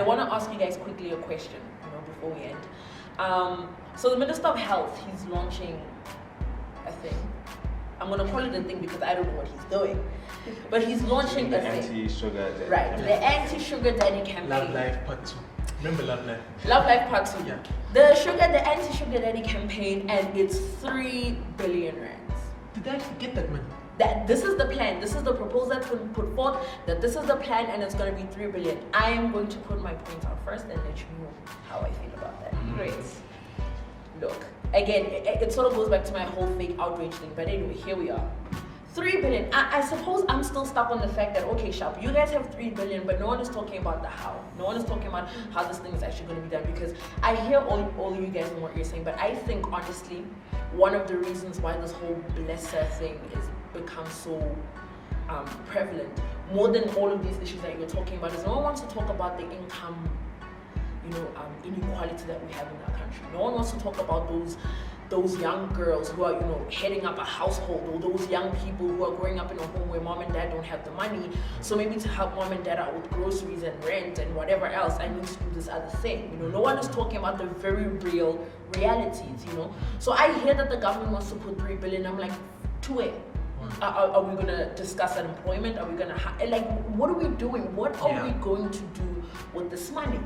want to ask you guys quickly a question, before we end. So the Minister of Health, he's launching a thing. I'm going to call it a thing because I don't know what he's doing. But he's launching a thing. Anti-sugar daddy. Right, the anti-sugar daddy campaign. Love Life Part 2. Remember Love Life? Love Life Part 2. Yeah. The anti-sugar daddy campaign, and it's 3 billion rands. Did I actually get that money? This is the plan. This is the proposal that's been put forth. That this is the plan, and it's going to be 3 billion. I am going to put my points out first and let you know how I feel about that. Great. Look, again, it sort of goes back to my whole fake outrage thing. But anyway, here we are. 3 billion. I suppose I'm still stuck on the fact that, okay, Sharp, you guys have 3 billion, but no one is talking about the how. No one is talking about how this thing is actually going to be done, because I hear all you guys and what you're saying, but I think, honestly, one of the reasons why this whole blesser thing is become so prevalent, more than all of these issues that you're talking about, is no one wants to talk about the income, inequality that we have in our country. No one wants to talk about those young girls who are, heading up a household, or those young people who are growing up in a home where mom and dad don't have the money. So maybe to help mom and dad out with groceries and rent and whatever else, I need to do this other thing. No one is talking about the very real realities, So I hear that the government wants to put 3 billion. I'm like, to where? Are we going to discuss unemployment? Are we going to, what are we doing? What are we going to do with this money?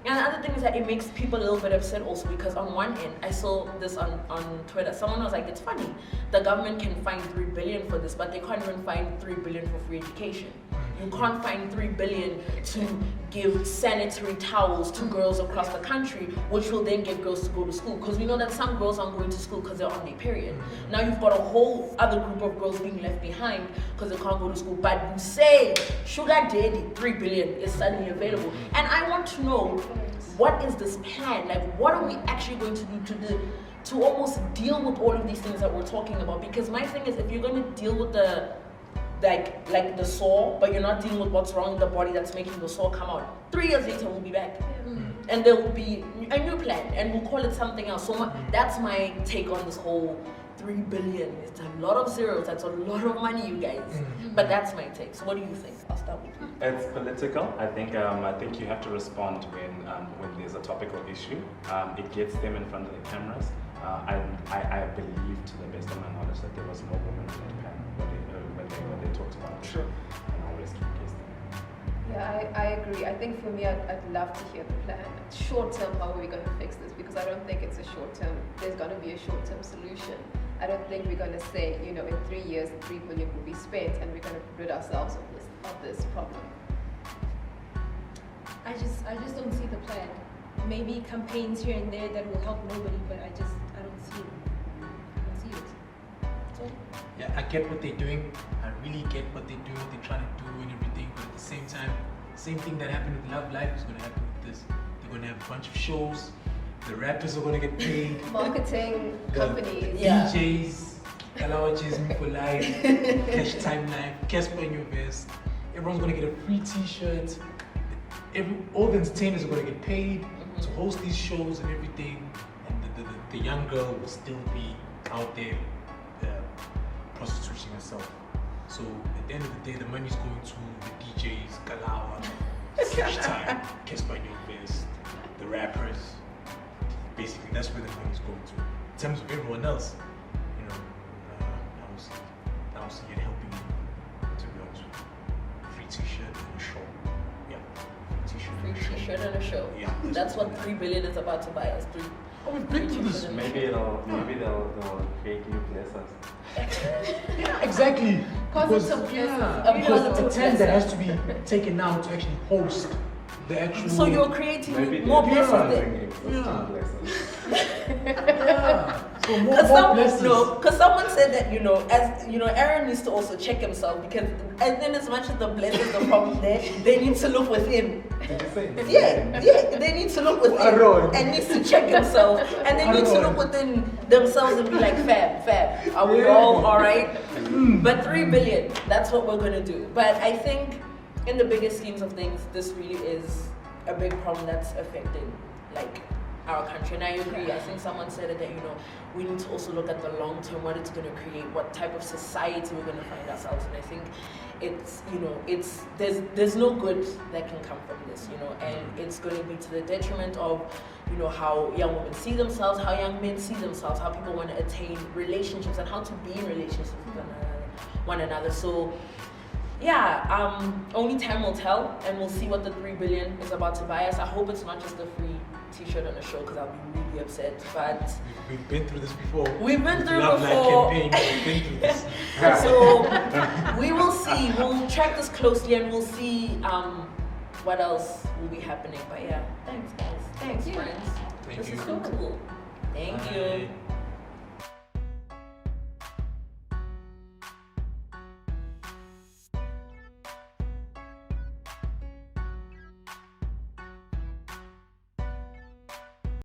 And the other thing is that it makes people a little bit upset also, because on one end, I saw this on Twitter. Someone was like, it's funny, the government can find 3 billion for this, but they can't even find 3 billion for free education. You can't find 3 billion to give sanitary towels to girls across the country, which will then get girls to go to school. Because we know that some girls aren't going to school because they're on their period. Now you've got a whole other group of girls being left behind because they can't go to school. But you say sugar daddy, 3 billion is suddenly available. And I want to know, what is this plan? What are we actually going to do to almost deal with all of these things that we're talking about? Because my thing is, if you're going to deal with the like the sore, but you're not dealing with what's wrong in the body that's making the sore come out, 3 years later we'll be back. And there will be a new plan, and we'll call it something else. So that's my take on this whole 3 billion. It's a lot of zeros. That's a lot of money, you guys. But that's my take. So what do you think? I'll start with you. It's political. I think you have to respond when there's a topical issue. It gets them in front of the cameras. I believe, to the best of my knowledge, that there was no woman in that panel when they talked about it. Sure. And I always keep guessing. Yeah, I agree. I think for me, I'd love to hear the plan. Short term, how are we going to fix this? Because I don't think it's a short term. There's going to be a short term solution. I don't think we're going to say, in 3 years, 3 billion will be spent and we're going to rid ourselves of this problem. I just don't see the plan. Maybe campaigns here and there that will help nobody, but I don't see it. I don't see it. So Yeah, I get what they're doing. I really get what they're doing, what they're trying to do and everything. But at the same time, same thing that happened with Love Life is going to happen with this. They're going to have a bunch of shows. The rappers are going to get paid. Marketing companies. Yeah. DJs, Kalawaches, for life, Cash Time Life, Casper in your vest. Everyone's going to get a free t-shirt. All the entertainers are going to get paid to host these shows and everything. And the young girl will still be out there prostituting herself. So at the end of the day, the money's going to the DJs, Kalawa, Cash Time, Casper in your vest, the rappers. Basically, that's where the money's going to. In terms of everyone else, I don't see it helping you, to be honest with you. Free t-shirt and a show. Yeah, Free t-shirt and a show. Yeah. That's what 3 billion is about to buy us. We've been through this. Maybe they'll create new blessers. Yeah, exactly. Positive Because the Positive tent that blesser. has to be taken now to actually host the actual. So you're creating Maybe more they're blessings using then. existing Yeah. blessers. Yeah. So more blessings. Because someone said that, Aaron needs to also check himself, because and then as much as the blessings are probably there, they need to look within. Did you say? Yeah, they need to look within Aaron. and needs to check himself, and they need to look within themselves and be like, fab, are we all alright? But 3 billion, that's what we're gonna do. But I think in the bigger schemes of things, this really is a big problem that's affecting our country. And I agree. I think someone said it that, you know, we need to also look at the long term, what it's going to create, what type of society we're going to find ourselves in. I think it's, you know, there's no good that can come from this, you know, and it's going to be to the detriment of, you know, how young women see themselves, how young men see themselves, how people want to attain relationships and how to be in relationships with one another. So yeah, only time will tell, and we'll see what the 3 billion is about to buy us. I hope it's not just a free t-shirt on a show, because I'll be really upset. But We've been through this before. we've been through Love before. Like campaign. We've been through this. So we will see. We'll track this closely, and we'll see what else will be happening. But yeah, thanks guys. Thanks Thank you. friends. Thank This you. is so cool. Thank you. Bye.